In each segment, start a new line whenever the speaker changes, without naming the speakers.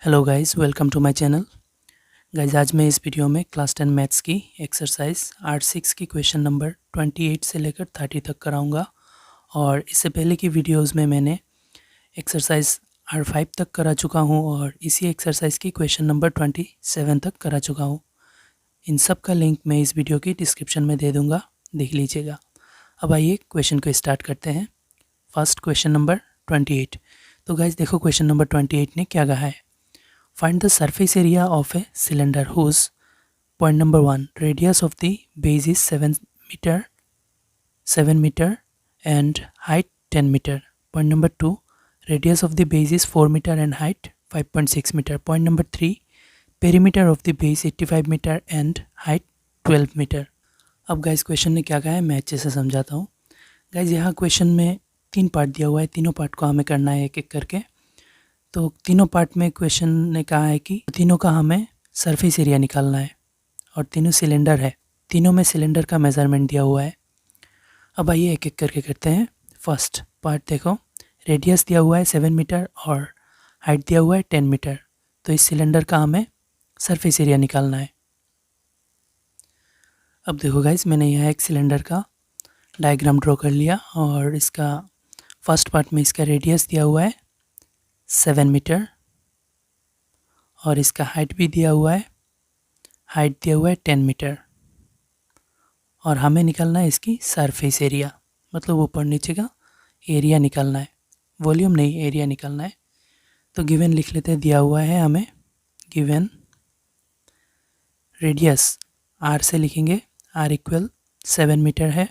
Hello guys, welcome to my channel. Guys, आज मैं इस वीडियो में क्लास 10 मैथ्स की एक्सरसाइज आर्ट 6 की क्वेश्चन नंबर 28 से लेकर 30 तक कराऊंगा। और इससे पहले की वीडियोस में मैंने एक्सरसाइज आर 5 तक करा चुका हूं और इसी एक्सरसाइज की क्वेश्चन नंबर 27 तक करा चुका हूं। इन सब का लिंक मैं इस वीडियो की डिस्क्रिप्शन में दे दूँगा, देख लीजिएगा। अब आइए क्वेश्चन को स्टार्ट करते हैं। First question number 28। तो गाइस देखो, क्वेश्चन नंबर 28 ने क्या कहा है। Find the surface area of a cylinder whose point number 1 radius of the base is 7 meter and height 10 meter. Point number 2 radius of the base is 4 meter and height 5.6 meter. Point number 3 perimeter of the base 85 meter and height 12 meter. अब guys question ने क्या कहा है मैं अच्छे से समझाता हूँ। गाइस यहाँ क्वेश्चन में 3 पार्ट दिया हुआ है, तीनों पार्ट को हमें करना है एक एक करके। तो तीनों पार्ट में क्वेश्चन ने कहा है कि तीनों का हमें सरफेस एरिया निकालना है और तीनों सिलेंडर है, तीनों में सिलेंडर का मेज़रमेंट दिया हुआ है। अब आइए एक एक करके करते हैं। फर्स्ट पार्ट देखो, रेडियस दिया हुआ है 7 मीटर और हाइट दिया हुआ है 10 मीटर। तो इस सिलेंडर का हमें सरफेस एरिया निकालना है। अब देखो गाइस, मैंने यहाँ एक सिलेंडर का डायग्राम ड्रॉ कर लिया और इसका फर्स्ट पार्ट में इसका रेडियस दिया हुआ है 7 मीटर और इसका हाइट भी दिया हुआ है, हाइट दिया हुआ है 10 मीटर। और हमें निकालना है इसकी सरफेस एरिया, मतलब ऊपर नीचे का एरिया निकालना है, वॉल्यूम नहीं, एरिया निकालना है। तो गिवन लिख लेते हैं, दिया हुआ है हमें गिवन रेडियस आर से लिखेंगे, आर इक्वल 7 मीटर है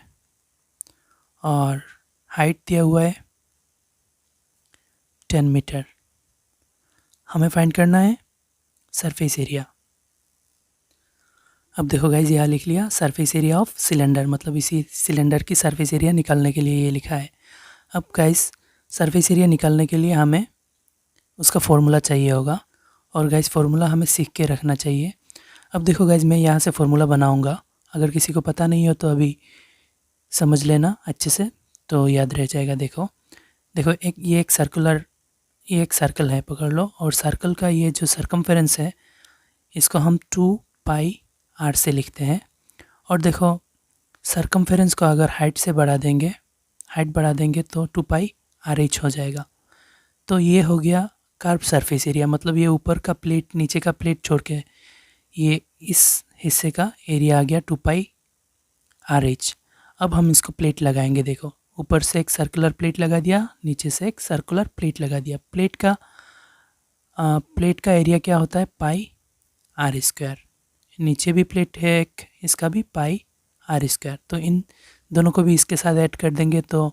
और हाइट दिया हुआ है 10 मीटर। हमें फाइंड करना है सरफेस एरिया। अब देखो गाइज, यहाँ लिख लिया सरफेस एरिया ऑफ सिलेंडर, मतलब इसी सिलेंडर की सरफेस एरिया निकालने के लिए ये लिखा है। अब गाइज सरफेस एरिया निकालने के लिए हमें उसका फॉर्मूला चाहिए होगा और गाइज फार्मूला हमें सीख के रखना चाहिए। अब देखो गाइज, मैं यहाँ से फार्मूला बनाऊँगा, अगर किसी को पता नहीं हो तो अभी समझ लेना अच्छे से, तो याद रह जाएगा। देखो देखो, ये एक सर्कल है, पकड़ लो। और सर्कल का ये जो सर्कमफेरेंस है इसको हम 2 पाई आर से लिखते हैं। और देखो, सर्कमफेरेंस को अगर हाइट बढ़ा देंगे तो 2 पाई आर एच हो जाएगा। तो ये हो गया कर्व सरफेस एरिया, मतलब ये ऊपर का प्लेट, नीचे का प्लेट छोड़ के ये इस हिस्से का एरिया आ गया 2 पाई आर एच। अब हम इसको प्लेट लगाएंगे। देखो, ऊपर से एक सर्कुलर प्लेट लगा दिया, नीचे से एक सर्कुलर प्लेट लगा दिया। प्लेट का एरिया क्या होता है, पाई आर स्क्वायर। नीचे भी प्लेट है एक, इसका भी पाई आर स्क्वायर। तो इन दोनों को भी इसके साथ ऐड कर देंगे तो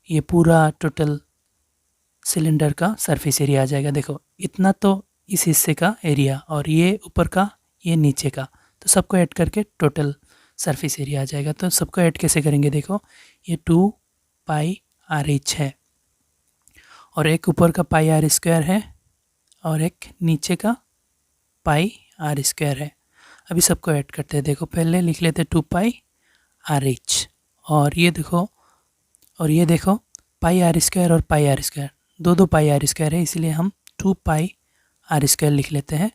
ये पूरा टोटल सिलेंडर का सरफेस एरिया आ जाएगा। देखो, इतना तो इस हिस्से का एरिया और ये ऊपर का, ये नीचे का, तो सबको ऐड करके टोटल सरफेस एरिया आ जाएगा। तो सबको ऐड कैसे करेंगे, देखो ये 2 पाई आर एच है और एक ऊपर का पाई आर स्क्वायर है और एक नीचे का पाई आर स्क्वायर है। अभी सबको ऐड करते हैं। देखो, पहले लिख लेते 2 पाई आर एच और ये देखो पाई आर स्क्वायर और पाई आर स्क्वायर, दो पाई आर स्क्वायर है, इसलिए हम 2 पाई आर स्क्वायर लिख लेते हैं।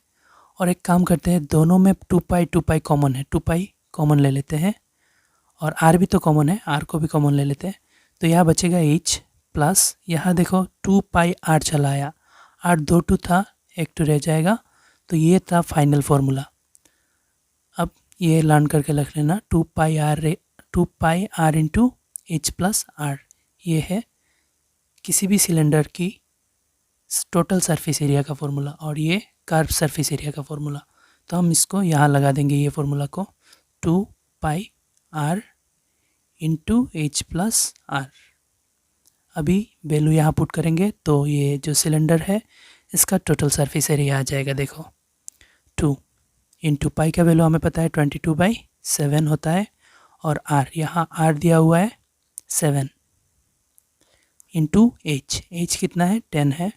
और एक काम करते हैं, दोनों में 2 पाई कॉमन है, 2 पाई कॉमन ले लेते हैं और आर भी तो कॉमन है, आर को भी कॉमन ले लेते हैं। तो यहाँ बचेगा एच प्लस, यहाँ देखो 2 पाई आर चला आया, आर 2 2 था, एक 2 रह जाएगा। तो ये था फाइनल फार्मूला। अब ये लर्न करके रख लेना, 2 pi are into H plus R, ये है किसी भी सिलेंडर की टोटल सरफेस एरिया का फॉर्मूला और ये कर्व सरफेस एरिया का फॉर्मूला। तो हम इसको यहाँ लगा देंगे, ये फॉर्मूला को, 2 pi are into H plus R. अभी वैल्यू यहाँ पुट करेंगे तो ये जो सिलेंडर है इसका टोटल सरफेस एरिया आ जाएगा। देखो, 2 इंटू पाई का वैल्यू हमें पता है 22/7 होता है और आर, यहाँ आर दिया हुआ है 7 इंटू एच कितना है, 10 है,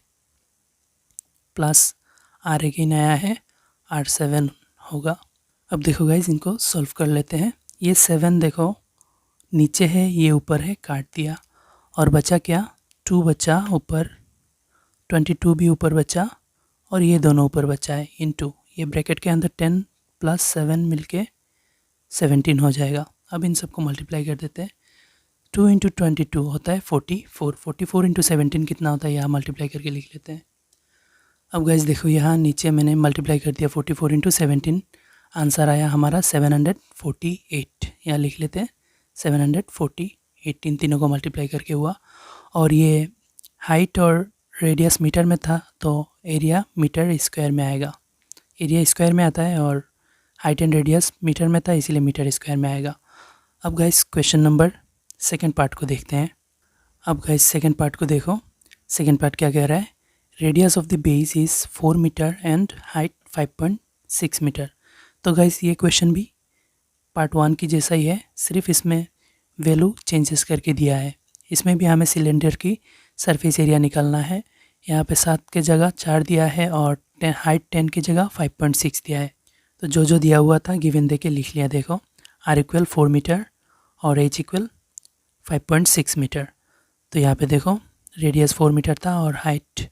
प्लस आर अगेन आया है, आर 7 होगा। अब देखो गाइज, इनको सॉल्व कर लेते हैं। ये 7 देखो नीचे है, ये ऊपर है, काट दिया और बचा क्या, 2 बचा ऊपर, 22 भी ऊपर बचा और ये दोनों ऊपर बचा है इनटू ये ब्रैकेट के अंदर 10 प्लस 7 मिलके 17 हो जाएगा। अब इन सबको मल्टीप्लाई कर देते हैं। 2 इंटू 22 होता है 44। 44 इंटू 17 कितना होता है, यहाँ मल्टीप्लाई करके लिख लेते हैं। अब गाइस देखो यहाँ नीचे मैंने मल्टीप्लाई कर दिया 44 इंटू 17, आंसर आया हमारा 748। यहाँ लिख लेते हैं 748, इन तीनों को मल्टीप्लाई करके हुआ। और ये हाइट और रेडियस मीटर में था तो एरिया मीटर स्क्वायर में आएगा। एरिया स्क्वायर में आता है और हाइट एंड रेडियस मीटर में था, इसीलिए मीटर स्क्वायर में आएगा। अब guys question number second part को देखते हैं। अब गाइस सेकंड पार्ट को देखो। सेकंड पार्ट क्या कह रहा है, radius of the base is 4 metre and height 5.6 metre. तो गाइस ये क्वेश्चन भी पार्ट 1 की जैसा ही है, सिर्फ इसमें वैल्यू चेंजेस करके दिया है। इसमें भी हमें सिलेंडर की सरफेस एरिया निकालना है। यहाँ पे 7 के जगह 4 दिया है और हाइट 10 की जगह 5.6 दिया है। तो जो दिया हुआ था गिवन दे के लिख लिया। देखो R इक्वल 4 मीटर और H इक्वल 5.6 मीटर। तो यहाँ पे देखो रेडियस 4 मीटर था और हाइट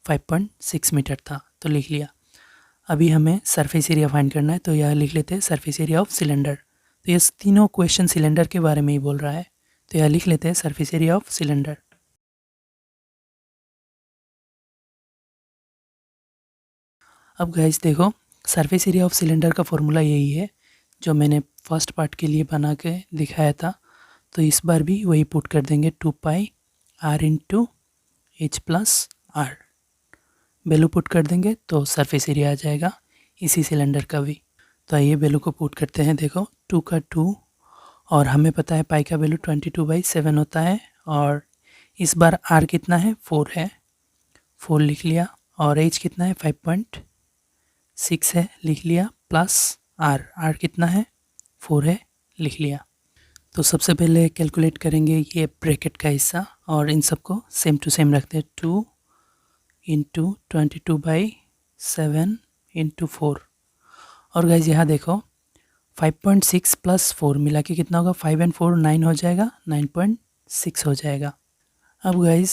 5.6 मीटर था, तो लिख लिया। अभी हमें सरफेस एरिया फाइंड करना है, तो यह लिख लेते हैं सरफेस एरिया ऑफ सिलेंडर। तो ये तीनों क्वेश्चन सिलेंडर के बारे में ही बोल रहा है, तो यह लिख लेते हैं सरफेस एरिया ऑफ सिलेंडर। अब गाइस देखो सरफेस एरिया ऑफ सिलेंडर का फॉर्मूला यही है जो मैंने फर्स्ट पार्ट के लिए बना के दिखाया था। तो इस बार भी वही पुट कर देंगे 2 पाई R into H plus R। Value put कर देंगे तो सरफेस एरिया आ जाएगा इसी सिलेंडर का भी। तो आइए वैल्यू को पुट करते हैं। देखो 2 का 2 और हमें पता है पाई का वैल्यू 22/7 होता है। और इस बार R कितना है, 4 है, 4 लिख लिया। और H कितना है, 5.6 है, लिख लिया। प्लस R कितना है, 4 है, लिख लिया। तो सबसे पहले कैलकुलेट करेंगे ये ब्रैकेट का हिस्सा और इन सबको सेम टू सेम रखते हैं। 2 इंटू 22/7 इंटू 4। और गाइज यहाँ देखो 5.6 प्लस 4 मिला के कितना होगा, 5 और 4 9 हो जाएगा, 9.6 हो जाएगा। अब गाइज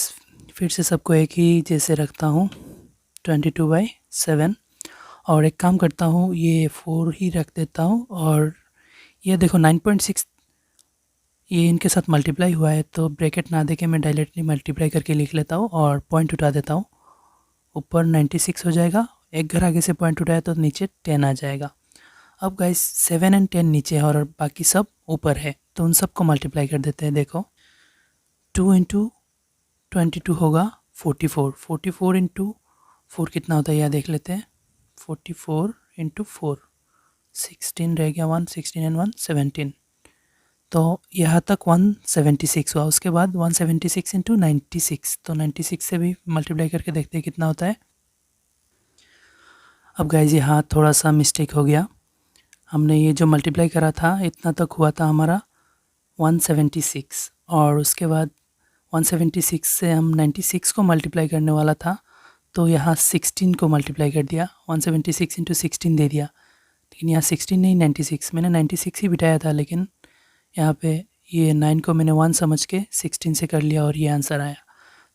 फिर से सबको एक ही जैसे रखता हूँ 22/7 और एक काम करता हूँ ये 4 ही रख देता हूँ। और ये देखो 9.6 ये इनके साथ मल्टीप्लाई हुआ है, तो ब्रैकेट ना देके मैं डायरेक्टली मल्टीप्लाई करके लिख लेता हूँ और पॉइंट उठा देता हूँ। ऊपर 96 हो जाएगा, एक घर आगे से पॉइंट उठाया तो नीचे 10 आ जाएगा। अब गाइस 7 और 10 नीचे है और बाकी सब ऊपर है, तो उन सबको मल्टीप्लाई कर देते हैं। देखो 2 इंटू 22 होगा 44। 44 इंटू 4 कितना होता है यह देख लेते हैं। 44 इंटू 4 16 रह गया, 1 16 एंड 1 17। तो यहाँ तक 176 हुआ। उसके बाद 176 इंटू 96, तो 96 से भी मल्टीप्लाई करके देखते हैं कितना होता है। अब गाइज यहाँ थोड़ा सा मिस्टेक हो गया, हमने ये जो मल्टीप्लाई करा था इतना तक हुआ था हमारा 176 और उसके बाद 176 से हम 96 को मल्टीप्लाई करने वाला था, तो यहाँ 16 को मल्टीप्लाई कर दिया। 176 इंटू 16 दे दिया, लेकिन यहाँ 16 नहीं 96, मैंने 96 ही बिठाया था, लेकिन यहाँ पे ये 9 को मैंने 1 समझ के 16 से कर लिया और ये आंसर आया।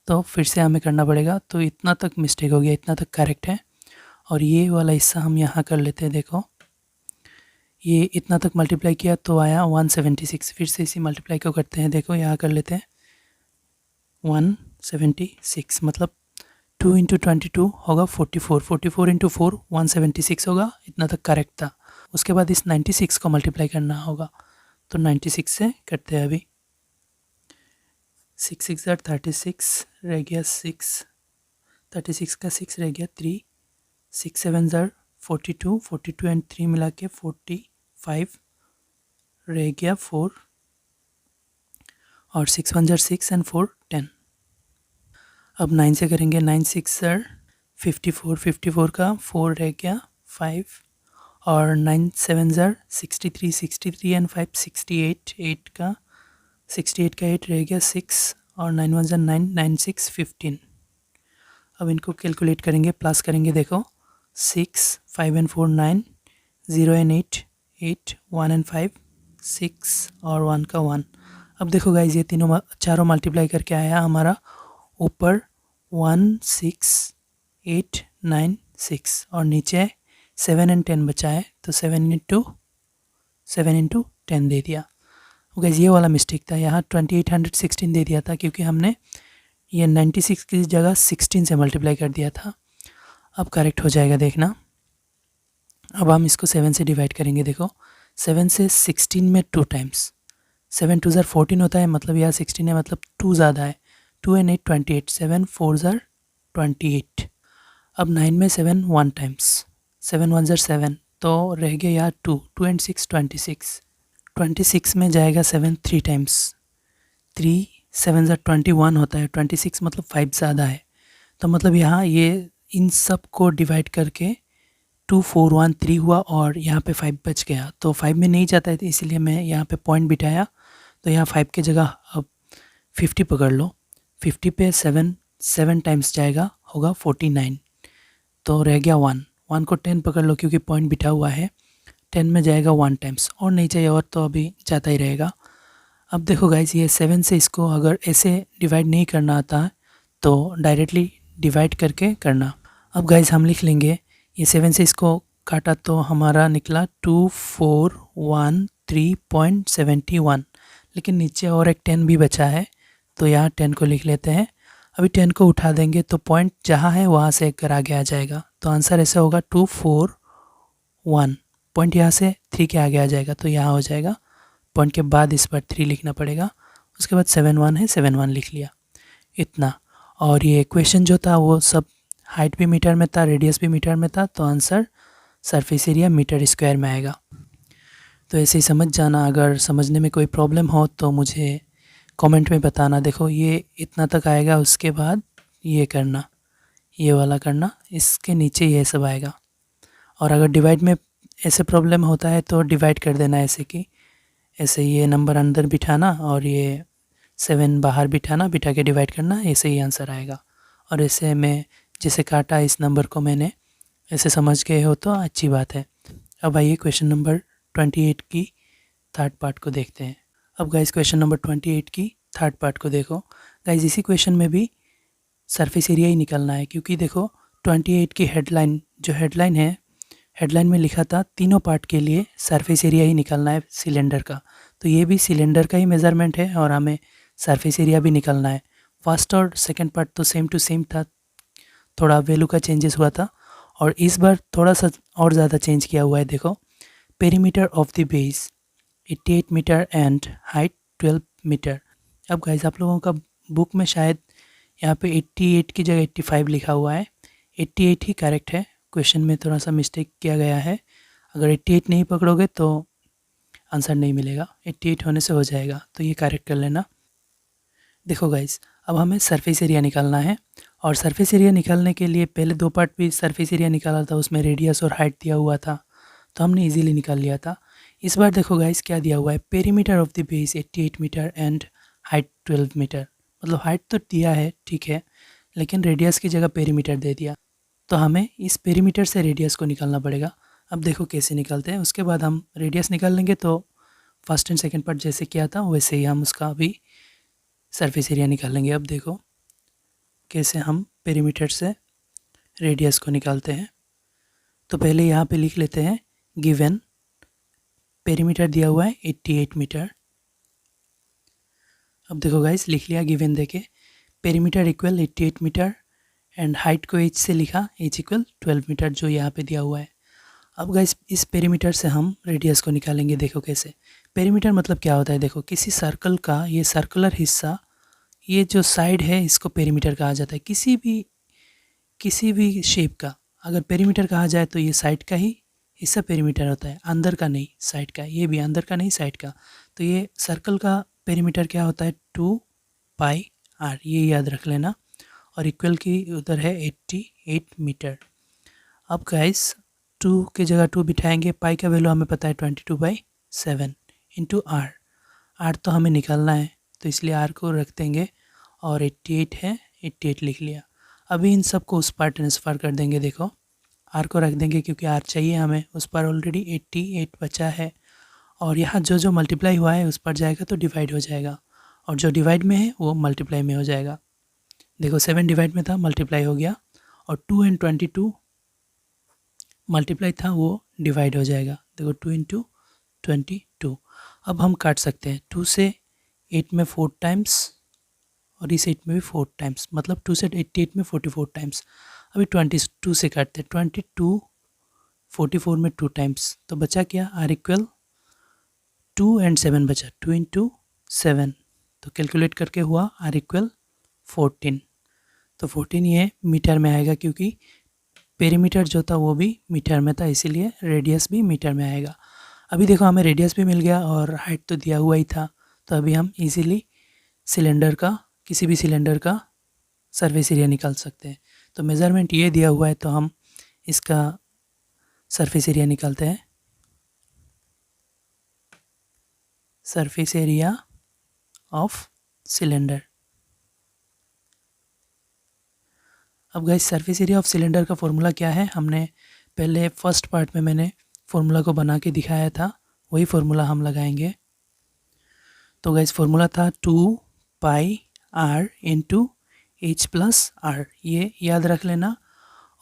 तो फिर से हमें करना पड़ेगा, तो इतना तक मिस्टेक हो गया, इतना तक करेक्ट है। और ये वाला हिस्सा हम यहाँ कर लेते हैं। देखो ये इतना तक मल्टीप्लाई किया तो आया 176, फिर से इसी मल्टीप्लाई को करते हैं। देखो यहाँ कर लेते हैं 176, मतलब 2 इंटू 22 होगा 44। 44 इंटू 4 176 होगा, इतना तक करेक्ट था। उसके बाद इस 96 को मल्टीप्लाई करना होगा, तो 96 से करते हैं अभी। 6 6 36 रह गया, 6 36 का 6 रह गया 3, 6 7 42, 42 एंड 3 मिला के 45 रह गया 4, और 6 1 6 एंड 4 10। अब 9 से करेंगे। 9 6 54, 54 का 4 रह गया 5, और 9 7 63, 63 एंड 5 68, 8 का 8 रह गया 6, और 9 1 9, 9 6 15। अब इनको कैलकुलेट करेंगे, प्लस करेंगे। देखो 6 5 एंड 4 9, 0 एंड 8 8, 1 एंड 5 6, और 1 का 1। अब देखो गाइज ये तीनों चारों मल्टीप्लाई करके आया हमारा ऊपर 1 6 8 9 6 और नीचे 7 एंड 10 बचा है तो 7 इंटू 10 दे दिया। गाइस ये वाला मिस्टेक था, यहाँ 2816 दे दिया था क्योंकि हमने ये 96 की जगह 16 से मल्टीप्लाई कर दिया था। अब करेक्ट हो जाएगा, देखना। अब हम इसको 7 से डिवाइड करेंगे। देखो 7 से 16 में 2 टाइम्स, 7 2 ज़ार 14 होता है, मतलब यहाँ 16 है, मतलब 2 ज़्यादा है। 2 एंड 8 28, 7 4 ज़ार 28। अब 9 में 7 1 टाइम्स, 7 1 ज़ार 7, तो रह गया यहाँ 2 2 एंड 6 26। 26 में जाएगा 7 3 टाइम्स, 3 7 ज़ार 21 होता है। 26 मतलब 5 ज़्यादा है, तो मतलब यहाँ ये इन सब को डिवाइड करके 2 4 1 3 हुआ और यहाँ पे 5 बच गया। तो 5 में नहीं जाता है, तो इसलिए मैं यहाँ पे पॉइंट बिठाया। तो यहाँ 5 की जगह अब 50 पकड़ लो। 50 पे 7 टाइम्स जाएगा, होगा 49, तो रह गया 1 1 को 10 पकड़ लो क्योंकि पॉइंट बिठा हुआ है। 10 में जाएगा 1 टाइम्स, और नहीं चाहिए और तो अभी जाता ही रहेगा। अब देखो गाइस, ये 7 से इसको अगर ऐसे डिवाइड नहीं करना आता तो डायरेक्टली डिवाइड करके करना। अब गाइस हम लिख लेंगे, ये 7 से इसको काटा तो हमारा निकला 2413.71, लेकिन नीचे और एक 10 भी बचा है, तो यहाँ 10 को लिख लेते हैं। अभी 10 को उठा देंगे तो पॉइंट जहाँ है वहाँ से एक कर आगे आ जाएगा, तो आंसर ऐसा होगा 241। पॉइंट यहाँ से 3 के आगे आ जाएगा, तो यहाँ हो जाएगा। पॉइंट के बाद इस पर 3 लिखना पड़ेगा, उसके बाद 7 1 है, 7 1 लिख लिया, इतना। और ये क्वेश्चन जो था वो सब हाइट भी मीटर में था, रेडियस भी मीटर में था, तो answer surface area metre square में आएगा। तो ऐसे ही समझ जाना। अगर समझने में कोई प्रॉब्लम हो तो मुझे कमेंट में बताना। देखो ये इतना तक आएगा, उसके बाद ये करना, ये वाला करना, इसके नीचे ये सब आएगा। और अगर डिवाइड में ऐसे प्रॉब्लम होता है तो डिवाइड कर देना ऐसे कि ऐसे ये नंबर अंदर बिठाना और ये 7 बाहर बिठाना, बिठा के डिवाइड करना, ऐसे ही आंसर आएगा। और ऐसे मैं जैसे काटा इस नंबर को मैंने, ऐसे समझ गए हो तो अच्छी बात है। अब आइए क्वेश्चन नंबर 28 की थर्ड पार्ट को देखते हैं। अब गाइस क्वेश्चन नंबर 28 की थर्ड पार्ट को देखो। गाइस इसी क्वेश्चन में भी सरफेस एरिया ही निकलना है, क्योंकि देखो 28 की हेडलाइन, जो हेडलाइन है, हेडलाइन में लिखा था तीनों पार्ट के लिए सरफेस एरिया ही निकलना है सिलेंडर का। तो ये भी सिलेंडर का ही मेज़रमेंट है और हमें सरफेस एरिया भी निकलना है। फर्स्ट और सेकंड पार्ट तो सेम टू सेम था, थोड़ा वैल्यू का चेंजेस हुआ था, और इस बार थोड़ा सा और ज़्यादा चेंज किया हुआ है। देखो perimeter of the base 88 metre and height 12 metre. अब गाइस आप लोगों का बुक में शायद यहाँ पे 88 की जगह 85 लिखा हुआ है। 88 ही करेक्ट है, क्वेश्चन में थोड़ा सा मिस्टेक किया गया है। अगर 88 नहीं पकड़ोगे तो आंसर नहीं मिलेगा, 88 होने से हो जाएगा, तो ये करेक्ट कर लेना। देखो गाइस अब हमें सरफेस एरिया निकालना है, और सरफेस एरिया निकालने के लिए पहले 2 पार्ट भी सरफेस एरिया निकाला था, उसमें रेडियस और हाइट दिया हुआ था, तो हमने इजीली निकाल लिया था। इस बार देखो गाइस क्या दिया हुआ है, perimeter of the base 88 metre and height 12 metre. मतलब हाइट तो दिया है ठीक है, लेकिन रेडियस की जगह पेरीमीटर दे दिया, तो हमें इस पेरीमीटर से रेडियस को निकालना पड़ेगा। अब देखो कैसे निकालते हैं, उसके बाद हम रेडियस निकाल लेंगे, तो फर्स्ट एंड सेकंड पार्ट जैसे किया था वैसे ही हम उसका भी सरफेस एरिया निकाल लेंगे। अब देखो कैसे हम पेरीमीटर से रेडियस को निकालते हैं। तो पहले यहाँ पे लिख लेते हैं गिवन पेरीमीटर दिया हुआ है 88 मीटर। अब देखो गाइस लिख लिया गिवन देके, perimeter equal 88 metre and height को h से लिखा, h इक्वल 12 मीटर जो यहाँ पे दिया हुआ है। अब गाइस इस पेरीमीटर से हम रेडियस को निकालेंगे। देखो कैसे, पेरीमीटर मतलब क्या होता है, देखो किसी सर्कल का ये सर्कुलर हिस्सा, ये जो साइड है इसको पेरीमीटर कहा जाता है। किसी भी शेप का अगर पेरीमीटर कहा जाए तो ये साइड का ही हिस्सा पेरीमीटर होता है, अंदर का नहीं साइड का। ये भी अंदर का नहीं साइड का। तो ये सर्कल का पेरीमीटर क्या होता है 2πr, ये याद रख लेना। और इक्वल की उधर है 88 मीटर। अब गाइस 2 की जगह 2 बिठाएंगे, पाई का वैल्यू हमें पता है 22/7 इंटू आर। आर तो हमें निकालना है तो इसलिए आर को रख देंगे, और 88 है 88 लिख लिया। अभी इन सब को उस पर ट्रांसफ़र कर देंगे। देखो आर को रख देंगे क्योंकि आर चाहिए हमें, उस पर ऑलरेडी 88 बचा है, और यहाँ जो जो मल्टीप्लाई हुआ है उस पर जाएगा तो डिवाइड हो जाएगा, और जो डिवाइड में है वो मल्टीप्लाई में हो जाएगा। देखो 7 डिवाइड में था, मल्टीप्लाई हो गया, और 2 एंड 22 मल्टीप्लाई था वो डिवाइड हो जाएगा। देखो 2 इंटू 22। अब हम काट सकते हैं 2 से 8 में 4 टाइम्स और इस 8 में भी 4 टाइम्स, मतलब 2 से 88 में 44 टाइम्स। अभी 22 से काटते हैं, 22 44 में 2 टाइम्स, तो बचा क्या, आर इक्वल 2 एंड 7 बचा, 2 इंटू 7, तो कैलकुलेट करके हुआ आर इक्वल 14। तो 14 ये मीटर में आएगा, क्योंकि पेरीमीटर जो था वो भी मीटर में था, इसीलिए रेडियस भी मीटर में आएगा। अभी देखो हमें रेडियस भी मिल गया और हाइट तो दिया हुआ ही था, तो अभी हम इजीली सिलेंडर का, किसी भी सिलेंडर का सरफेस एरिया निकाल सकते हैं। तो मेज़रमेंट ये दिया हुआ है, तो हम इसका सरफेस एरिया निकालते हैं। Surface area of cylinder. अब guys surface area of cylinder का फॉर्मूला क्या है, हमने पहले फर्स्ट पार्ट में मैंने फॉर्मूला को बना के दिखाया था, वही फॉर्मूला हम लगाएंगे। तो गाइस फॉर्मूला था 2 pi are into H plus R, ये याद रख लेना।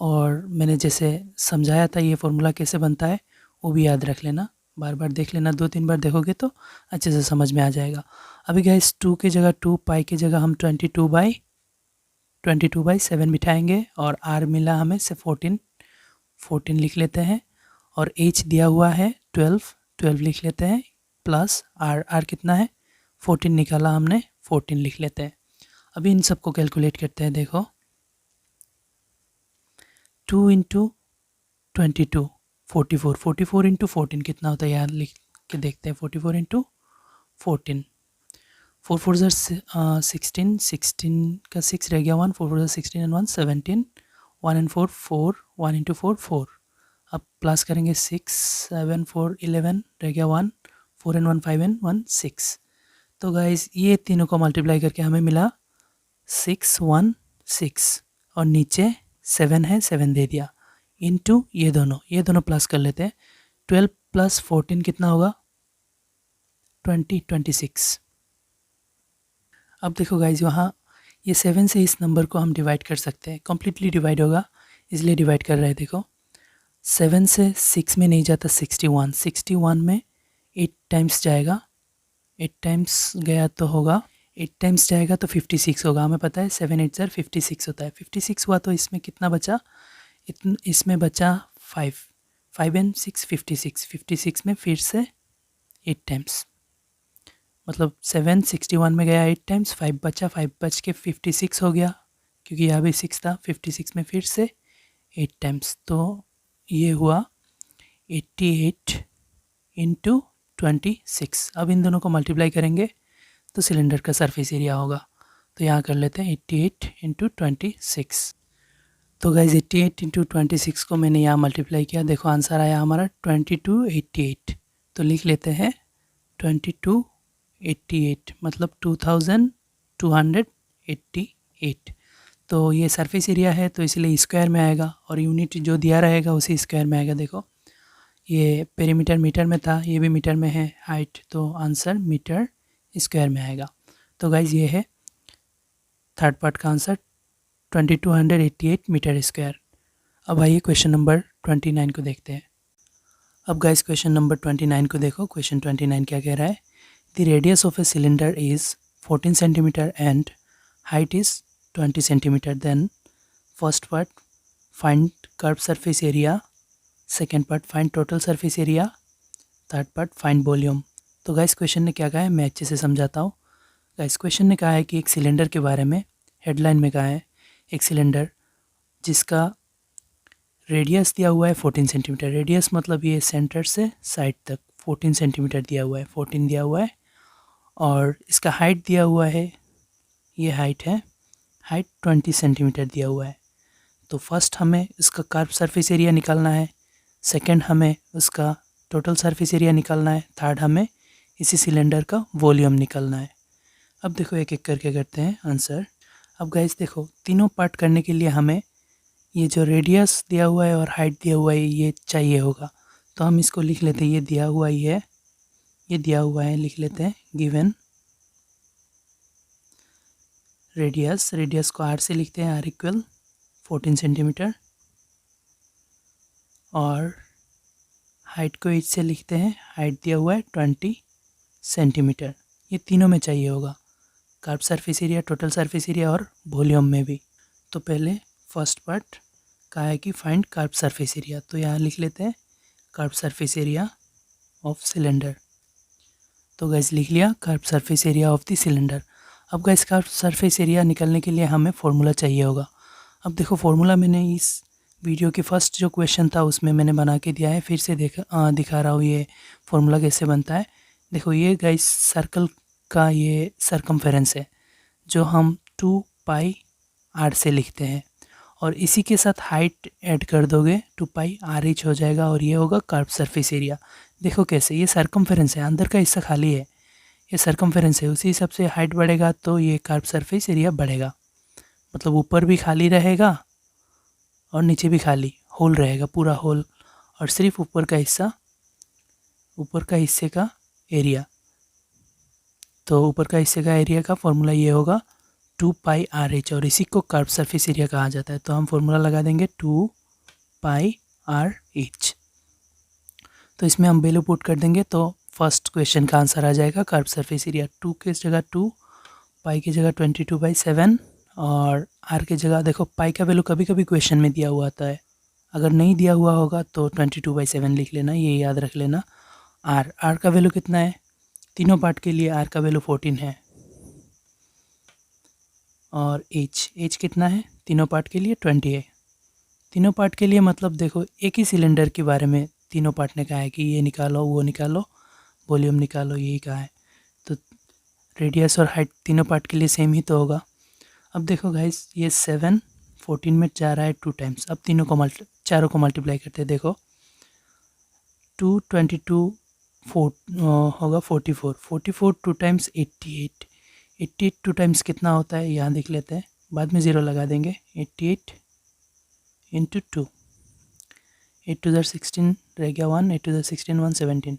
और मैंने जैसे समझाया था ये फॉर्मूला कैसे बनता है वो भी याद रख लेना, बार बार देख लेना, 2-3 बार देखोगे तो अच्छे से समझ में आ जाएगा। अभी गाइस 2 की जगह 2 पाई की जगह हम 22/7 बिठाएंगे, और आर मिला हमें से 14 लिख लेते हैं, और एच दिया हुआ है 12 लिख लेते हैं, प्लस आर कितना है 14 निकाला हमने, 14 लिख लेते हैं। अभी इन सबको कैलकुलेट करते हैं। देखो 2 इंटू 22 44, 44 इंटू 14 कितना होता है यार, लिख के देखते हैं। 44 इंटू 14, 4 4 16, 16 का 6 रह गया 1, 4 4 16 एंड 1 17, 1 एंड 4 4, 1 इंटू 4 4। अब प्लस करेंगे 6 7 4 11 रह गया 1, 4 एंड 1 5 एंड 1 6। तो गाइस ये तीनों को मल्टीप्लाई करके हमें मिला 616, और नीचे 7 है 7 दे दिया, इंटू ये दोनों प्लस कर लेते हैं। 12 प्लस 14 कितना होगा, 26। अब देखो गाइज वहाँ ये 7 से इस नंबर को हम डिवाइड कर सकते हैं, कम्प्लीटली डिवाइड होगा इसलिए डिवाइड कर रहे हैं। देखो 7 से 6 में नहीं जाता, 61 में 8 टाइम्स जाएगा, 8 टाइम्स गया तो होगा, 8 टाइम्स जाएगा तो 56 होगा, हमें पता है 7 8 ज़र 56 होता है। 56 हुआ तो इसमें कितना बचा, इसमें बचा 5 एंड 6 56 में फिर से 8 टाइम्स, मतलब 7 61 में गया 8 टाइम्स, 5 बचा, 5 बच के 56 हो गया, क्योंकि यहाँ भी 6 था, 56 में फिर से 8 टाइम्स, तो ये हुआ 88 इंटू 26। अब इन दोनों को मल्टीप्लाई करेंगे तो सिलेंडर का सरफेस एरिया होगा, तो यहाँ कर लेते हैं 88 इंटू 26। तो गाइज 88 इंटू 26 को मैंने यहाँ मल्टीप्लाई किया, देखो आंसर आया हमारा 2288। तो लिख लेते हैं 2288, मतलब 2288। तो ये सरफेस एरिया है तो इसलिए स्क्वायर में आएगा, और यूनिट जो दिया रहेगा उसी स्क्वायर में आएगा। देखो ये पेरीमीटर मीटर में था, ये भी मीटर में है हाइट, तो आंसर मीटर स्क्वायर में आएगा। तो गाइज ये है थर्ड पार्ट का आंसर, 2288 मीटर स्क्वायर। अब आइए क्वेश्चन नंबर 29 को देखते हैं। अब गाइस क्वेश्चन नंबर 29 को देखो। क्वेश्चन 29 क्या कह रहा है, the radius of a cylinder is 14 centimetre and height is 20 centimetre. Then first part find curve surface area, second part find total surface area, third part find volume. तो guys question ने क्या कहा है, मैं अच्छे से समझाता हूँ। गाइस क्वेश्चन ने कहा है कि एक सिलेंडर के बारे में, हेडलाइन में कहा है एक सिलेंडर जिसका रेडियस दिया हुआ है 14 सेंटीमीटर। रेडियस मतलब ये सेंटर से साइड तक 14 सेंटीमीटर दिया हुआ है, 14 दिया हुआ है, और इसका हाइट दिया हुआ है, ये हाइट है, हाइट 20 सेंटीमीटर दिया हुआ है। तो फर्स्ट हमें इसका कर्व सरफेस एरिया निकालना है, सेकंड हमें उसका टोटल सरफेस एरिया निकालना है, थर्ड हमें इसी सिलेंडर का वॉल्यूम निकालना है। अब देखो एक एक करके करते हैं आंसर। अब गाइस देखो तीनों पार्ट करने के लिए हमें ये जो रेडियस दिया हुआ है और हाइट दिया हुआ है ये चाहिए होगा, तो हम इसको लिख लेते हैं, ये दिया हुआ ही है, ये दिया हुआ है, लिख लेते हैं गिवन रेडियस को आर से लिखते हैं, आर इक्वल 14 सेंटीमीटर, और हाइट को एच से लिखते हैं। हाइट दिया हुआ है 20 सेंटीमीटर। ये तीनों में चाहिए होगा, curve surface area, total surface area और वॉल्यूम में भी। तो पहले फर्स्ट पार्ट का है कि फाइंड कर्व सरफेस एरिया। तो यहाँ लिख लेते हैं curve surface area of cylinder. तो गैस लिख लिया curve surface area of the cylinder. अब गैस कर्व सरफेस एरिया निकालने के लिए हमें फॉर्मूला चाहिए होगा। अब देखो फॉर्मूला मैंने इस वीडियो के फर्स्ट जो क्वेश्चन था उसमें मैंने बना के दिया है, फिर से दिखा रहा हूँ ये फॉर्मूला कैसे बनता है। देखो ये गैस सर्कल का ये सरकमफेरेंस है जो हम 2 पाई आर से लिखते हैं, और इसी के साथ हाइट ऐड कर दोगे 2 पाई आर एच हो जाएगा, और ये होगा कर्व सरफेस एरिया। देखो कैसे, ये सरकमफेरेंस है, अंदर का हिस्सा खाली है, ये सरकमफेरेंस है, उसी हिसाब से हाइट बढ़ेगा तो ये कर्व सरफेस एरिया बढ़ेगा। मतलब ऊपर भी खाली रहेगा और नीचे भी खाली होल रहेगा, पूरा होल, और सिर्फ ऊपर का हिस्सा, ऊपर का हिस्से का एरिया। तो ऊपर का हिस्से का एरिया का फॉर्मूला ये होगा 2 पाई आर एच, और इसी को कर्व सरफेस एरिया कहा जाता है। तो हम फॉर्मूला लगा देंगे 2 पाई आर एच। तो इसमें हम वैल्यू पुट कर देंगे तो फर्स्ट क्वेश्चन का आंसर आ जाएगा कर्व सरफेस एरिया। 2 की जगह 2, पाई की जगह 22/7, और आर की जगह देखो पाई का वैल्यू कभी कभी क्वेश्चन में दिया हुआ आता है, अगर नहीं दिया हुआ होगा तो 22/7 लिख लेना, ये याद रख लेना। आर का वैल्यू कितना है, तीनों पार्ट के लिए आर का वैल्यू 14 है, और एच कितना है, तीनों पार्ट के लिए 20 है। तीनों पार्ट के लिए मतलब देखो एक ही सिलेंडर के बारे में तीनों पार्ट ने कहा है कि ये निकालो, वो निकालो, वॉल्यूम निकालो, यही कहा है। तो रेडियस और हाइट तीनों पार्ट के लिए सेम ही तो होगा। अब देखो गाइस, ये 7 14 में जा रहा है 2 टाइम्स। अब तीनों को चारों को मल्टीप्लाई करते हैं। देखो 2 22 होगा 44, 44 2 टाइम्स 88, 88 2 टाइम्स कितना होता है यहाँ देख लेते हैं, बाद में ज़ीरो लगा देंगे। 88 इंटू 2, 8 to the 16 रह गया 1, 8 to the 16 117,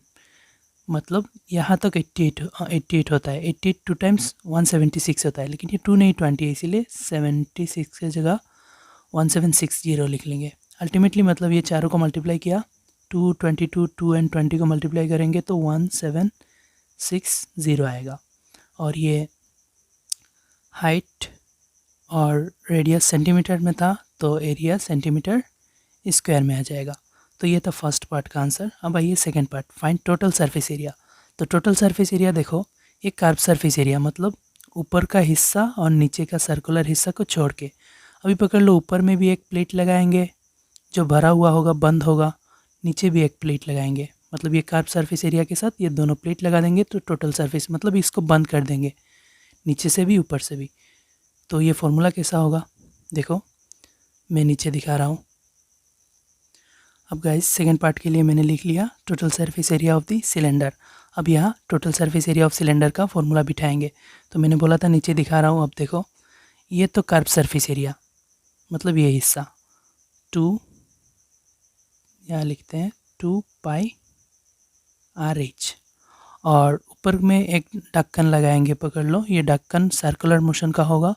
मतलब यहाँ तक 88 होता है। 88 2 टाइम्स 176 होता है, लेकिन ये 2 नहीं 20 है, इसीलिए 76 की जगह 1760 लिख लेंगे। अल्टीमेटली मतलब ये चारों को मल्टीप्लाई किया, 2 22 2 एंड 20 को मल्टीप्लाई करेंगे तो 1760 आएगा। और ये हाइट और रेडियस सेंटीमीटर में था तो एरिया सेंटीमीटर स्क्वायर में आ जाएगा। तो ये था फर्स्ट पार्ट का आंसर। अब आइए second part, find total surface area. तो टोटल सरफेस एरिया देखो, ये कर्व सरफेस एरिया मतलब ऊपर का हिस्सा और नीचे का सर्कुलर हिस्सा को छोड़ के। अभी पकड़ लो, ऊपर में भी एक प्लेट लगाएंगे जो भरा हुआ होगा, बंद होगा, नीचे भी एक प्लेट लगाएंगे, मतलब ये कर्व सरफेस एरिया के साथ ये दोनों प्लेट लगा देंगे तो टोटल सरफेस, मतलब इसको बंद कर देंगे नीचे से भी ऊपर से भी। तो ये फॉर्मूला कैसा होगा, देखो मैं नीचे दिखा रहा हूँ। अब गाइस सेकंड पार्ट के लिए मैंने लिख लिया total surface area of the cylinder. अब यहाँ total surface area of cylinder का फॉर्मूला बिठाएंगे। तो मैंने बोला था नीचे दिखा रहा हूँ। अब देखो ये तो कर्व सरफेस एरिया मतलब ये हिस्सा 2, यहाँ लिखते हैं 2 पाई आर एच, और ऊपर में एक ढक्कन लगाएंगे, पकड़ लो, ये ढक्कन सर्कुलर मोशन का होगा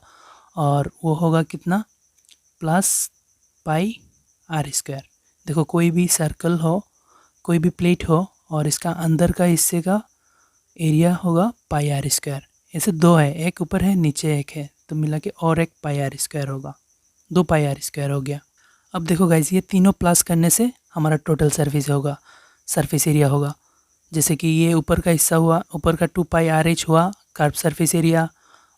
और वो होगा कितना, प्लस पाई आर स्क्वायर। देखो कोई भी सर्कल हो, कोई भी प्लेट हो, और इसका अंदर का हिस्से का एरिया होगा पाई आर स्क्वायर। ऐसे दो है, एक ऊपर है नीचे एक है, तो मिला के और एक पाई आर स्क्वायर होगा, 2 पाई आर स्क्वायर हो गया। अब देखो गाइस, ये तीनों प्लस करने से हमारा टोटल सरफेस एरिया होगा। जैसे कि ये ऊपर का हिस्सा हुआ, ऊपर का 2 पाई आर एच हुआ कर्व सरफेस एरिया,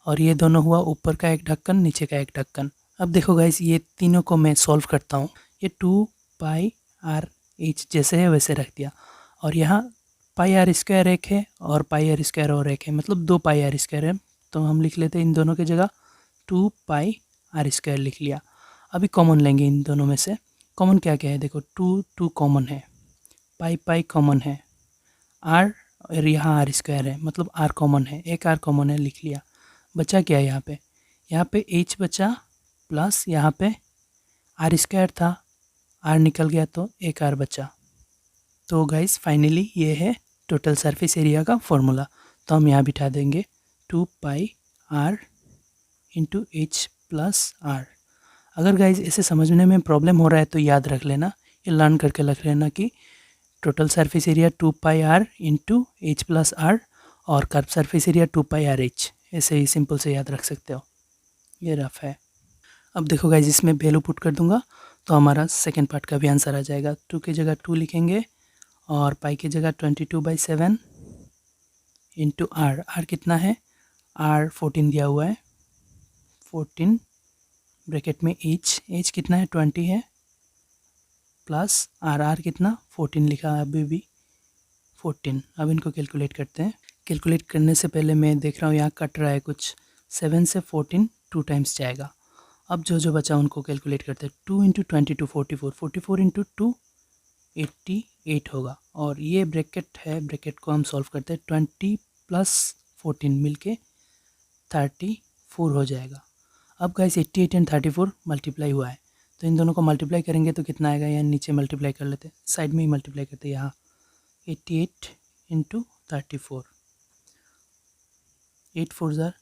और ये दोनों हुआ ऊपर का एक ढक्कन नीचे का एक ढक्कन। अब देखो गाइस, ये तीनों को मैं सॉल्व करता हूँ। ये 2 पाई आर एच जैसे है वैसे रख दिया, और यहाँ पाई आर स्क्वायर एक है और पाई आर स्क्वायर और एक है, मतलब 2 पाई आर स्क्वायर है। तो हम लिख लेते हैं इन दोनों की जगह 2 पाई आर स्क्वायर लिख लिया। अभी कॉमन लेंगे इन दोनों में से। कॉमन क्या क्या है, देखो 2 कॉमन है, पाई कॉमन है, आर और यहाँ आर स्क्वायर है, मतलब आर कॉमन है, एक आर कॉमन है, लिख लिया। बचा क्या है यहाँ पे एच बचा, प्लस यहाँ पे आर स्क्वायर था, आर निकल गया तो एक आर बचा। तो गाइस फाइनली ये है टोटल सरफेस एरिया का फॉर्मूला। तो हम यहाँ बिठा देंगे 2 pi are into H plus R. अगर गाइस इसे समझने में प्रॉब्लम हो रहा है तो याद रख लेना, ये लर्न करके रख लेना कि total surface area 2 pi are into H plus r और curve surface area 2 pi r h, ऐसे ही सिंपल से याद रख सकते हो। ये रफ है। अब देखो गाइस, इसमें वैल्यू पुट कर दूंगा तो हमारा सेकेंड पार्ट का भी आंसर आ जाएगा। 2 की जगह 2 लिखेंगे और पाई की जगह 22/7 इंटू आर। आर कितना है? आर 14 दिया हुआ है, 14 ब्रैकेट में एच कितना है? 20 है, प्लस आर कितना? 14 लिखा है अभी भी, 14। अब इनको कैलकुलेट करते हैं। कैलकुलेट करने से पहले मैं देख रहा हूँ यहाँ कट रहा है कुछ, 7 से 14 2 टाइम्स जाएगा। अब जो बचा उनको कैलकुलेट करते हैं। 2 इंटू 22 44, 44 इंटू 2 88 होगा। और ये ब्रैकेट है, ब्रैकेट को हम सॉल्व करते हैं। 20 प्लस 14 मिलके 34 हो जाएगा। अब गाइस 88 एंड 34 मल्टीप्लाई हुआ है, तो इन दोनों को मल्टीप्लाई करेंगे तो कितना आएगा? यहाँ नीचे मल्टीप्लाई कर लेते हैं, साइड में ही मल्टीप्लाई करते हैं। यहाँ 88 इंटू 34, 8 4 ज़ार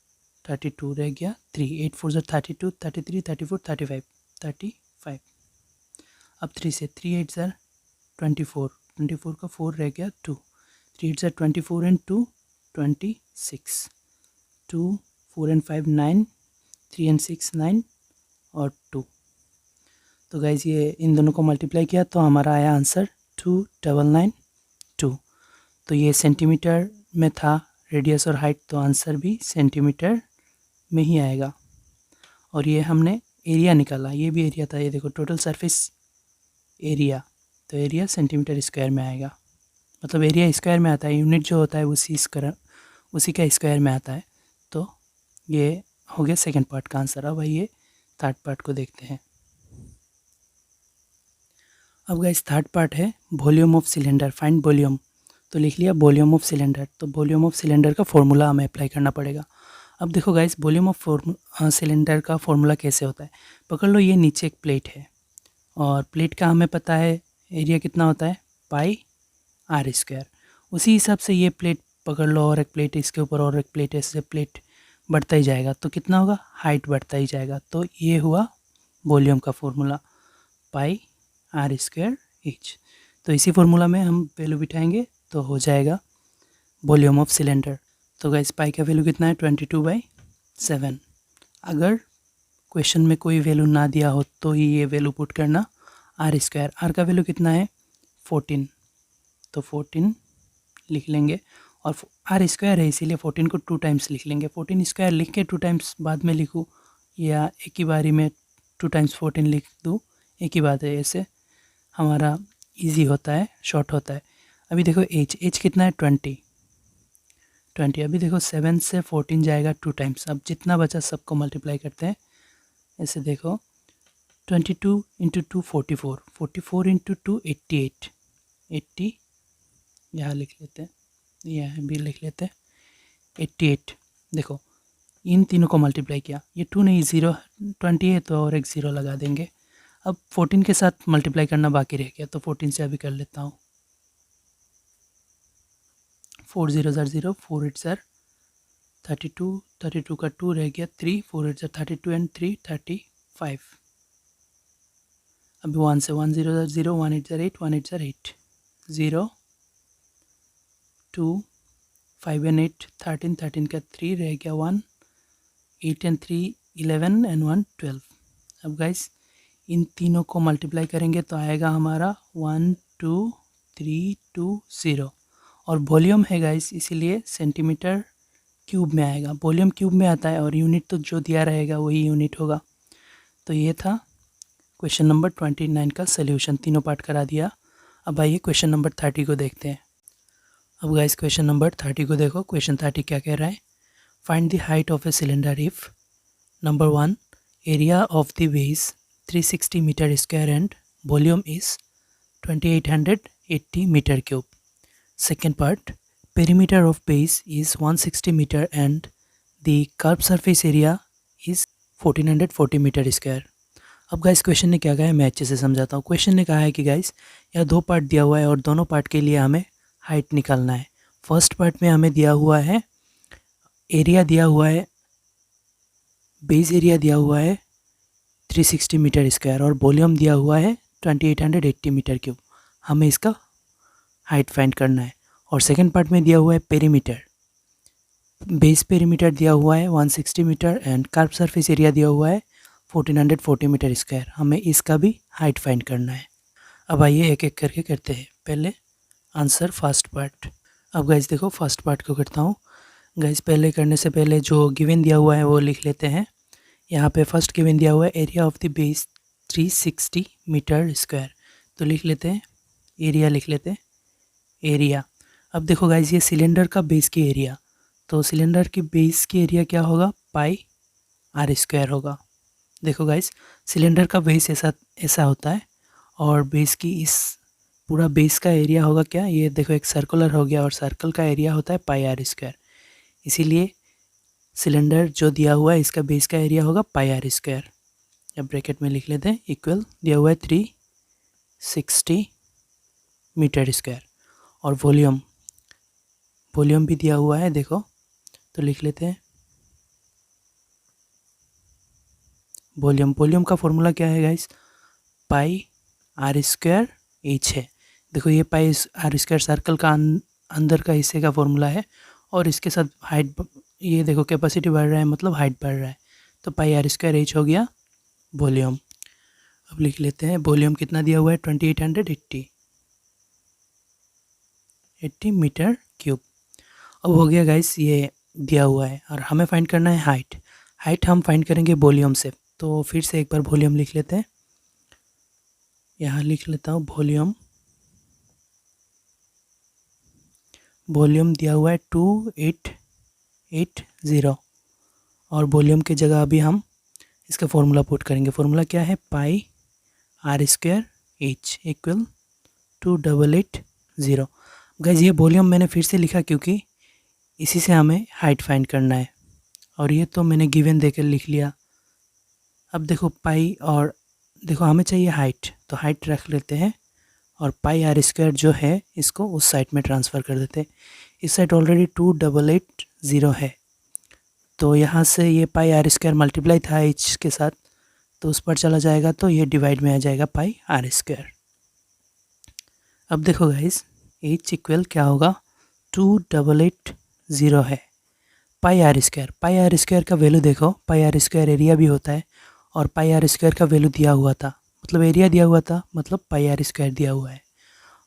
32 रह गया 3, 8 4 ज़ार 32, 33 34 35। अब 3 से 3 8 ज़ार 24, 24 का 4 रह गया 2, 3 8 ज़ार 24 एंड 2 26, 2 4 एंड 5 9, 3 एंड 6 9 और 2। तो गाइज ये इन दोनों को मल्टीप्लाई किया तो हमारा आया आंसर 2992। तो ये सेंटीमीटर में था रेडियस और हाइट, तो आंसर भी सेंटीमीटर में ही आएगा। और ये हमने एरिया निकाला, ये भी एरिया था। ये देखो टोटल सरफेस एरिया, तो एरिया सेंटीमीटर स्क्वायर में आएगा। मतलब एरिया स्क्वायर में आता है, यूनिट जो होता है उसी का स्क्वायर में आता है। तो ये हो गया सेकेंड पार्ट का आंसर। अब आइए थर्ड पार्ट को देखते हैं। अब गाइस थर्ड पार्ट है volume of cylinder, find volume. तो लिख लिया वॉल्यूम ऑफ सिलेंडर। तो वॉल्यूम ऑफ सिलेंडर का फॉर्मूला हमें अप्लाई करना पड़ेगा। अब देखो गाइस, वॉल्यूम ऑफ सिलेंडर का फॉर्मूला कैसे होता है। पकड़ लो, ये नीचे एक प्लेट है और प्लेट का हमें पता है एरिया कितना होता है, पाई आर स्क्वायर। उसी हिसाब से ये प्लेट पकड़ लो और एक प्लेट इसके ऊपर और एक प्लेट, ऐसे प्लेट बढ़ता ही जाएगा। तो कितना होगा, हाइट बढ़ता ही जाएगा। तो ये हुआ वॉल्यूम का formula, pi are square h. तो इसी फॉर्मूला में हम वैल्यू बिठाएंगे तो हो जाएगा वॉल्यूम ऑफ सिलेंडर। तो गाइस पाई का वैल्यू कितना है, 22/7। अगर क्वेश्चन में कोई वैल्यू ना दिया हो तो ही ये वैल्यू पुट करना। आर स्क्वायर, आर का वैल्यू कितना है 14, तो 14 लिख लेंगे। और आर स्क्वायर है इसीलिए 14 को 2 टाइम्स लिख लेंगे। 14 स्क्वायर लिख के 2 टाइम्स बाद में लिखूँ या एक ही बारी में 2 टाइम्स 14 लिख दूँ, एक ही बात है। ऐसे हमारा इजी होता है, शॉर्ट होता है। अभी देखो एच कितना है 20। अभी देखो 7 से 14 जाएगा 2 टाइम्स। अब जितना बचा सबको मल्टीप्लाई करते हैं। ऐसे देखो 22 इंटू 2 44, 44 इंटू 2 88, 80 यहाँ लिख लेते हैं, यहाँ भी लिख लेते हैं 88। देखो इन तीनों को मल्टीप्लाई किया, ये 2 नहीं 0, 20 है तो और एक 0 लगा देंगे। अब 14 के साथ मल्टीप्लाई करना बाकी रह गया, तो 14 से अभी कर लेता हूँ। 4 0 ज़ार 0, 4 8 ज़ार 32, 32 का 2 रह गया 3, 4 8 ज़ार 32 एंड 3 35। अभी 1 से 1 0 ज़ार 0, 1 8 ज़ार 8, 1 8 ज़ार 8, 0 2 5 एंड 8 13, 13 का 3 रह गया 1, 8 एंड 3 11 एंड 1 12। अब गाइस इन तीनों को मल्टीप्लाई करेंगे तो आएगा हमारा 12320। और वॉल्यूम है गाइस, इसीलिए सेंटीमीटर क्यूब में आएगा। वॉल्यूम क्यूब में आता है और यूनिट तो जो दिया रहेगा वही यूनिट होगा। तो ये था क्वेश्चन नंबर 29 का सल्यूशन, तीनों पार्ट करा दिया। अब आइए क्वेश्चन नंबर 30 को देखते हैं। अब गाइस क्वेश्चन नंबर 30 को देखो। क्वेश्चन 30 क्या कह रहा है, find the height of a cylinder if number 1 area of the base 360 metre square and volume is 2880 metre cube. Second part, perimeter of base is 160 meter and the curved surface area is 1440 metre square. अब guys question ने क्या कहा है मैं अच्छे से समझाता हूँ। क्वेश्चन ने कहा है कि गाइस यह 2 पार्ट दिया हुआ है और दोनों पार्ट के लिए हमें हाइट निकालना है। फर्स्ट पार्ट में हमें दिया हुआ है एरिया, दिया हुआ है बेस एरिया दिया हुआ है 360 मीटर स्क्वायर और वॉल्यूम दिया हुआ है 2880 मीटर क्यूब। हमें इसका हाइट फाइंड करना है। और सेकेंड पार्ट में दिया हुआ है पेरीमीटर। बेस पेरीमीटर दिया हुआ है 160 metre and curve surface area दिया हुआ है 1440 मीटर स्क्वायर। हमें इसका भी हाइट फाइंड करना है। अब आइए एक एक करके करते हैं। पहले आंसर फर्स्ट पार्ट। अब गाइस देखो फर्स्ट पार्ट को करता हूँ। गाइस पहले करने से पहले जो गिवन दिया हुआ है वो लिख लेते हैं। यहाँ पे फर्स्ट गिवन दिया हुआ है area of the base 360 metre square. तो लिख लेते हैं, एरिया लिख लेते हैं, एरिया। अब देखो गाइस ये सिलेंडर का बेस की एरिया, तो सिलेंडर की बेस की एरिया क्या होगा, पाई आर स्क्वायर होगा। देखो गाइस सिलेंडर का बेस ऐसा होता है और बेस की इस पूरा बेस का एरिया होगा क्या, ये देखो एक सर्कुलर हो गया और सर्कल का एरिया होता है पाई आर स्क्वायर। इसीलिए सिलेंडर जो दिया हुआ है इसका बेस का एरिया होगा पाई आर स्क्वायर। अब ब्रैकेट में लिख लेते हैं इक्वल दिया हुआ है 360 मीटर स्क्वायर। और वॉल्यूम भी दिया हुआ है देखो, तो लिख लेते हैं वॉल्यूम का फॉर्मूला क्या है guys, pi are square h है। देखो ये पाई आर स्क्वायर सर्कल का अंदर का हिस्से का फॉर्मूला है और इसके साथ हाइट, ये देखो कैपेसिटी बढ़ रहा है मतलब हाइट बढ़ रहा है, तो पाई आर स्क्वायर एच हो गया वॉल्यूम। अब लिख लेते हैं वॉल्यूम कितना दिया हुआ है 2880 मीटर क्यूब। अब हो गया गाइस ये दिया हुआ है और हमें फाइंड करना है हाइट हम फाइंड करेंगे वॉल्यूम से। तो फिर से एक बार वॉल्यूम लिख लेते हैं, यहाँ लिख लेता हूँ वॉल्यूम दिया हुआ है 2880 और वॉल्यूम की जगह अभी हम इसका फॉर्मूला पुट करेंगे। फॉर्मूला क्या है, pi are square H equal 2880। Guys ये वॉल्यूम मैंने फिर से लिखा क्योंकि इसी से हमें हाइट फाइंड करना है और ये तो मैंने गिवन देकर लिख लिया। अब देखो पाई और देखो हमें चाहिए हाइट, तो हाइट रख लेते हैं और पाई आर स्क्वायर जो है इसको उस साइड में ट्रांसफ़र कर देते हैं। इस साइड ऑलरेडी 2880 है, तो यहाँ से ये पाई आर स्क्वायर मल्टीप्लाई था एच के साथ, तो उस पर चला जाएगा तो ये डिवाइड में आ जाएगा पाई आर स्क्वायर। अब देखो गाइस एच इक्वल क्या होगा 2880 है पाई आर स्क्वायर का वैल्यू देखो, पाई आर स्क्वायर एरिया भी होता है और पाई आर स्क्वायर का वैल्यू दिया हुआ था मतलब एरिया दिया हुआ था मतलब पाई आर स्क्वायर दिया हुआ है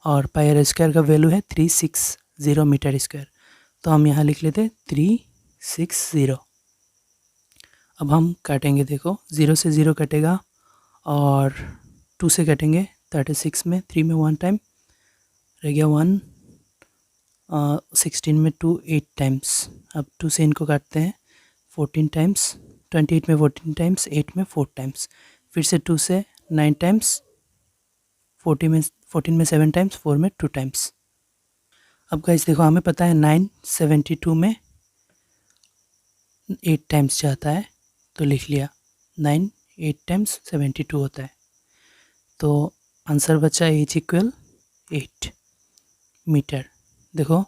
और पाई आर स्क्वायर का वैल्यू है 360 मीटर स्क्वायर। तो हम यहाँ लिख लेते हैं 360। अब हम काटेंगे, देखो 0 से 0 कटेगा और 2 से कटेंगे 36 में, 3 में 1 टाइम रह गया 1, 16 में 2 8 टाइम्स। अब 2 से इनको काटते हैं 14 टाइम्स, 28 में 14 टाइम्स, 8 में 4 टाइम्स, फिर से 2 से 9 टाइम्स, 14 में 7 टाइम्स, 4 में 2 टाइम्स। अब गाइस देखो हमें पता है 972 में 8 टाइम्स जाता है, तो लिख लिया 9 8 टाइम्स 72 होता है। तो आंसर बचा एच इक्वल 8 मीटर। देखो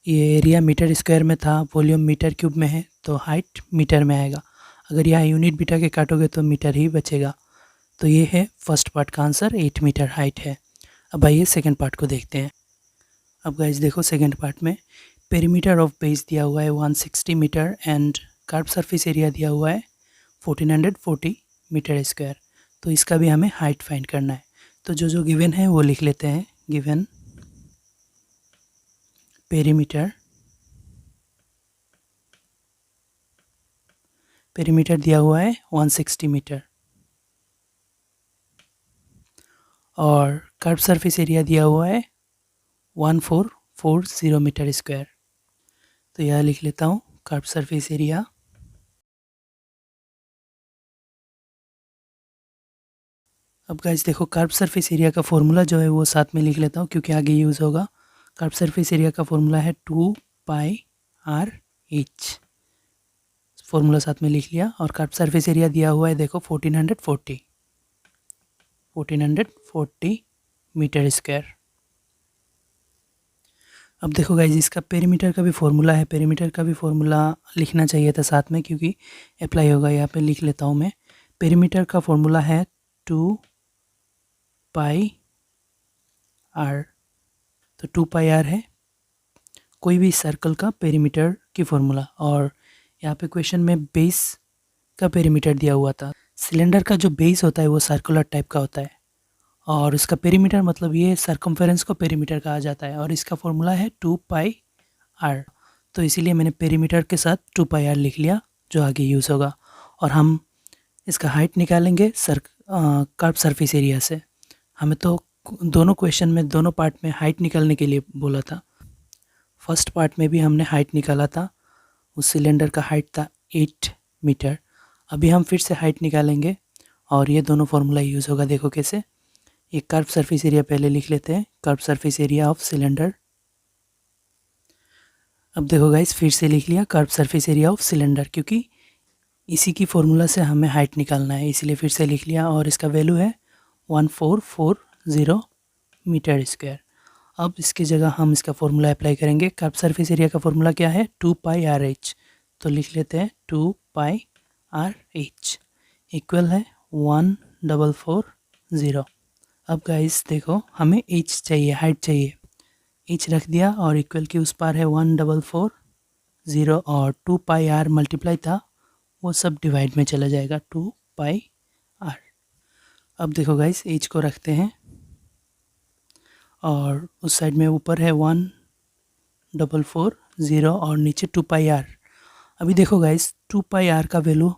ये एरिया मीटर स्क्वायर में था, वॉल्यूम मीटर क्यूब में है, तो हाइट मीटर में आएगा। अगर यहाँ यूनिट बिठा के काटोगे तो मीटर ही बचेगा। तो ये है फर्स्ट पार्ट का आंसर, 8 मीटर हाइट है। अब आइए सेकंड पार्ट को देखते हैं। अब गाइस देखो सेकंड पार्ट में पेरीमीटर ऑफ बेस दिया हुआ है 160 metre and curve surface area दिया हुआ है 1440 मीटर स्क्वायर। तो इसका भी हमें हाइट फाइंड करना है। तो जो गिवन है वो लिख लेते हैं, गिवन पेरीमीटर दिया हुआ है 160 मीटर और कर्व सरफेस एरिया दिया हुआ है 1440 मीटर स्क्वायर। तो यह लिख लेता हूँ कर्व सरफेस एरिया अब गाइस देखो कर्व सरफेस एरिया का फॉर्मूला जो है वो साथ में लिख लेता हूँ क्योंकि आगे यूज़ होगा। कर्व सरफेस एरिया का फॉर्मूला है 2 पाई आर एच, फॉर्मूला साथ में लिख लिया। और कर्व सरफेस एरिया दिया हुआ है देखो 1440 मीटर स्क्वायर। अब देखो गाइस इसका पेरीमीटर का भी फॉर्मूला है, पेरीमीटर का भी फॉर्मूला लिखना चाहिए था साथ में क्योंकि अप्लाई होगा। यहाँ पे लिख लेता हूँ मैं, पेरीमीटर का फॉर्मूला है 2 पाई आर, तो 2 पाई आर है कोई भी सर्कल का पेरीमीटर की फॉर्मूला। और यहाँ पे क्वेश्चन में बेस का पेरीमीटर दिया हुआ था। सिलेंडर का जो बेस होता है वो सर्कुलर टाइप का होता है और उसका पेरीमीटर मतलब ये सर्कम्फेरेंस को पेरीमीटर कहा जाता है और इसका फॉर्मूला है 2 पाई आर। तो इसीलिए मैंने पेरीमीटर के साथ 2 पाई आर लिख लिया जो आगे यूज़ होगा। और हम इसका हाइट निकालेंगे कर्व सरफेस एरिया से। हमें तो दोनों क्वेश्चन में दोनों पार्ट में हाइट निकालने के लिए बोला था। फर्स्ट पार्ट में भी हमने हाइट निकाला था, उस सिलेंडर का हाइट था 8 मीटर। अभी हम फिर से हाइट निकालेंगे और ये दोनों फार्मूला यूज़ होगा। देखो कैसे, एक कर्व सरफेस एरिया पहले लिख लेते हैं, curve surface area of cylinder. अब देखो गाइस फिर से लिख लिया curve surface area of cylinder, क्योंकि इसी की फॉर्मूला से हमें हाइट निकालना है, इसलिए फिर से लिख लिया और इसका वैल्यू है 1440 मीटर स्क्वायर। अब इसकी जगह हम इसका फॉर्मूला अप्लाई करेंगे। कर्व सरफेस एरिया का फॉर्मूला क्या है? 2 पाई आर एच। तो लिख लेते हैं 2 पाई आर एच इक्वल है 1440। अब गाइस देखो हमें एच चाहिए, हाइट चाहिए। एच रख दिया और इक्वल की उस पार है 1440 और 2 पाई आर मल्टीप्लाई था वो सब डिवाइड में चला जाएगा 2 पाई आर। अब देखो गाइस एच को रखते हैं और उस साइड में ऊपर है 1440 और नीचे 2 पाई आर। अभी देखो गाइस 2 पाई आर का वैल्यू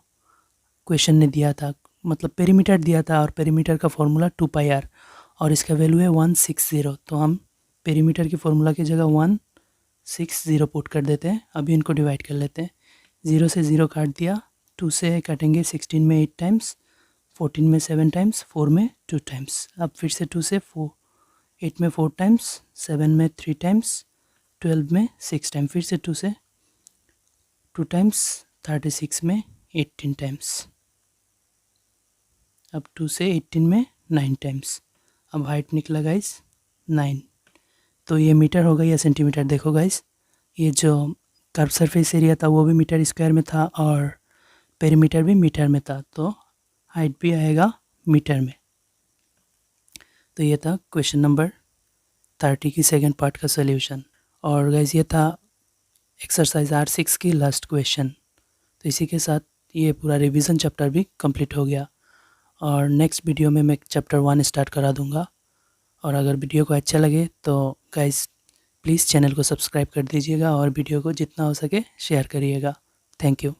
क्वेश्चन ने दिया था, मतलब पेरीमीटर दिया था और पेरीमीटर का फॉर्मूला 2 पाई आर और इसका वैल्यू है 160। तो हम पेरीमीटर की फॉर्मूला की जगह 160 पुट कर देते हैं। अभी इनको डिवाइड कर लेते हैं। 0 से 0 काट दिया, 2 से काटेंगे 16 में 8 टाइम्स, 14 में 7 टाइम्स, 4 में 2 टाइम्स। अब फिर से 2 से 4, 8 में 4 टाइम्स, 7 में 3 टाइम्स, 12 में 6 टाइम, फिर से 2 से 2 टाइम्स, 36 में 18 टाइम्स। अब 2 से 18 में 9 टाइम्स। अब हाइट निकला गाइस 9। तो ये मीटर होगा या सेंटीमीटर? देखो गाइस ये जो कर्व सरफेस एरिया था वो भी मीटर स्क्वायर में था और पेरीमीटर भी मीटर में था, तो हाइट भी आएगा मीटर में। तो ये था क्वेश्चन नंबर 30 की सेकंड पार्ट का सॉल्यूशन। और गाइस ये था एक्सरसाइज R6 की लास्ट क्वेश्चन। तो इसी के साथ ये पूरा रिवीजन चैप्टर भी कंप्लीट हो गया और नेक्स्ट वीडियो में मैं चैप्टर 1 स्टार्ट करा दूंगा। और अगर वीडियो को अच्छा लगे तो गाइस प्लीज़ चैनल को सब्सक्राइब कर दीजिएगा और वीडियो को जितना हो सके शेयर करिएगा। Thank you.